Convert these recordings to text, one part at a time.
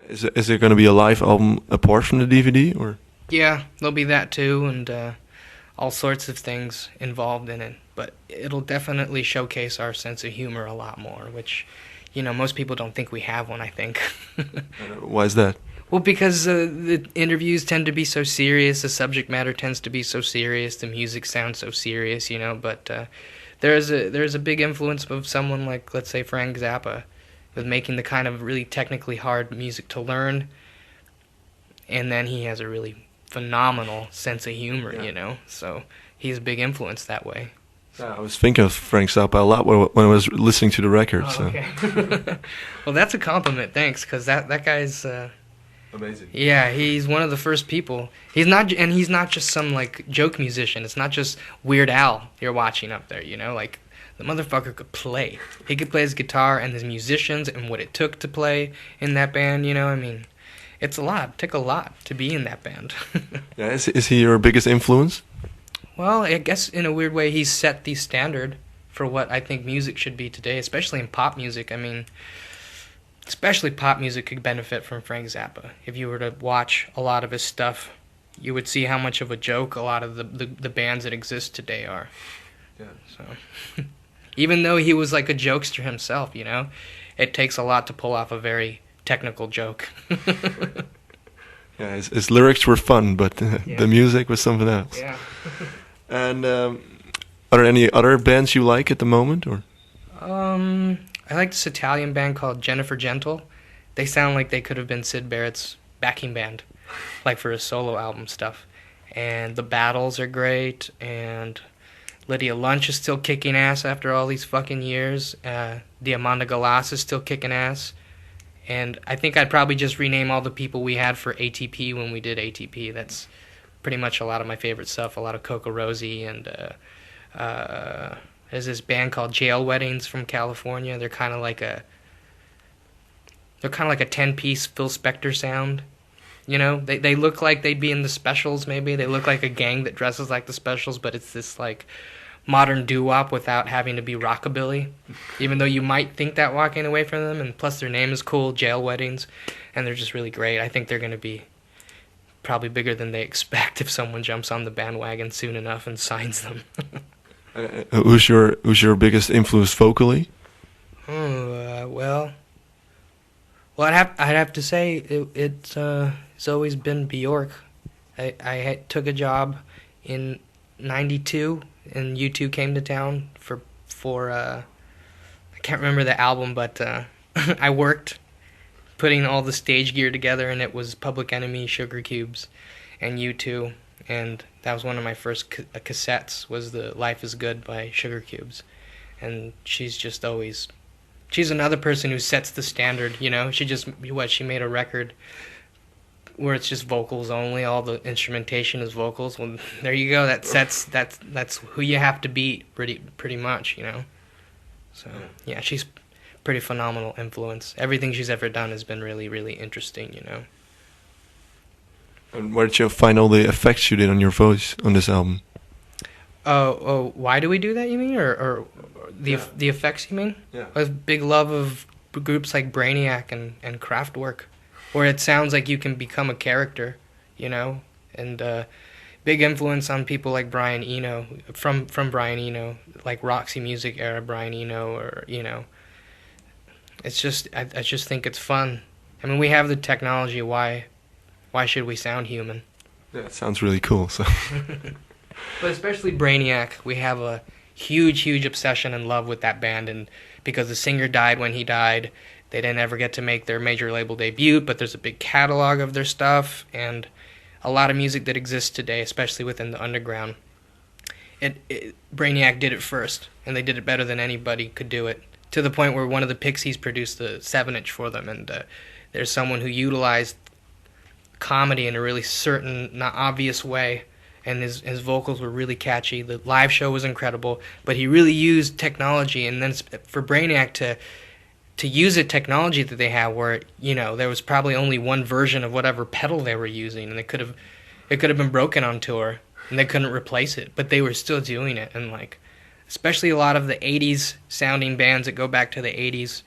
Is there going to be a live album apart from the DVD, or? Yeah, there'll be that too, and all sorts of things involved in it. But it'll definitely showcase our sense of humor a lot more, which, most people don't think we have one, I think. Why is that? Well, because the interviews tend to be so serious, the subject matter tends to be so serious, the music sounds so serious, but there's a big influence of someone like, let's say, Frank Zappa, with making the kind of really technically hard music to learn, and then he has a really phenomenal sense of humor, so he's a big influence that way. Yeah, I was thinking of Frank Zappa a lot when I was listening to the record. Oh, so. okay. Well, that's a compliment, thanks, because that guy's... Amazing. Yeah, he's one of the first people. He's not just some like joke musician. It's not just Weird Al you're watching up there, Like the motherfucker could play. He could play his guitar and his musicians and what it took to play in that band, I mean, it's a lot. It took a lot to be in that band. Yeah, is he your biggest influence? Well, I guess in a weird way he's set the standard for what I think music should be today, especially in pop music. I mean, especially pop music could benefit from Frank Zappa. If you were to watch a lot of his stuff, you would see how much of a joke a lot of the bands that exist today are. Yeah. So, even though he was like a jokester himself, it takes a lot to pull off a very technical joke. Yeah, his lyrics were fun, but the music was something else. Yeah. And are there any other bands you like at the moment, or? I like this Italian band called Jennifer Gentle. They sound like they could have been Syd Barrett's backing band, like for his solo album stuff. And the Battles are great, and Lydia Lunch is still kicking ass after all these fucking years. Diamanda Galas is still kicking ass. And I think I'd probably just rename all the people we had for ATP when we did ATP. That's pretty much a lot of my favorite stuff. A lot of Coco Rosie and... there's this band called Jail Weddings from California. They're kind of like a 10-piece Phil Spector sound. They look like they'd be in the Specials maybe. They look like a gang that dresses like the Specials, but it's this like modern doo-wop without having to be rockabilly. Even though you might think that walking away from them, and plus their name is cool, Jail Weddings, and they're just really great. I think they're going to be probably bigger than they expect if someone jumps on the bandwagon soon enough and signs them. Who's your biggest influence vocally? Well, I'd have to say it's always been Bjork. I took a job in '92, and U2 came to town for I can't remember the album, but I worked putting all the stage gear together, and it was Public Enemy, Sugar Cubes, and U2. And that was one of my first cassettes, was the Life is Good by Sugar Cubes. And she's another person who sets the standard, She made a record where it's just vocals only, all the instrumentation is vocals. Well, there you go, that's who you have to beat, pretty much, So, yeah, she's pretty phenomenal influence. Everything she's ever done has been really, really interesting, And where did you find all the effects you did on your voice on this album? Oh, why do we do that, you mean? Or the effects, you mean? Yeah. I have a big love of groups like Brainiac and Kraftwerk, where it sounds like you can become a character, And big influence on people like Brian Eno, from Brian Eno, like Roxy Music era Brian Eno, or, It's just, I just think it's fun. I mean, we have the technology, why should we sound human? Yeah, it sounds really cool. So, but especially Brainiac, we have a huge obsession and love with that band, and because the singer died when he died, they didn't ever get to make their major label debut, but there's a big catalog of their stuff, and a lot of music that exists today, especially within the underground. Brainiac did it first, and they did it better than anybody could do it, to the point where one of the Pixies produced the 7-inch for them, and there's someone who utilized comedy in a really certain, not obvious way, and his vocals were really catchy. The live show was incredible, but he really used technology, and then for Brainiac to use a technology that they have where, there was probably only one version of whatever pedal they were using, and it could have been broken on tour, and they couldn't replace it, but they were still doing it, and especially a lot of the 80s sounding bands that go back to the 80s,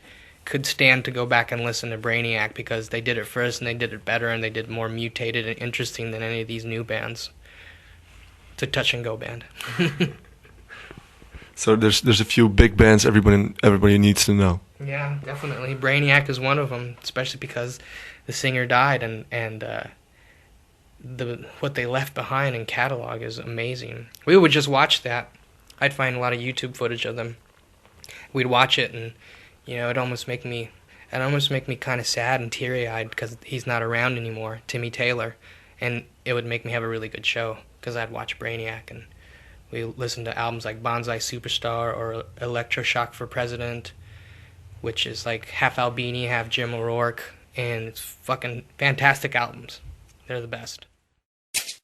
could stand to go back and listen to Brainiac because they did it first and they did it better and they did more mutated and interesting than any of these new bands. It's a touch and go band. So there's a few big bands everybody needs to know. Yeah, definitely. Brainiac is one of them, especially because the singer died and what they left behind in catalog is amazing. We would just watch that. I'd find a lot of YouTube footage of them. We'd watch it, and it'd almost make me kind of sad and teary-eyed because he's not around anymore, Timmy Taylor, and it would make me have a really good show because I'd watch Brainiac, and we listened to albums like Bonsai Superstar or Electroshock for President, which is like half Albini, half Jim O'Rourke, and it's fucking fantastic albums. They're the best.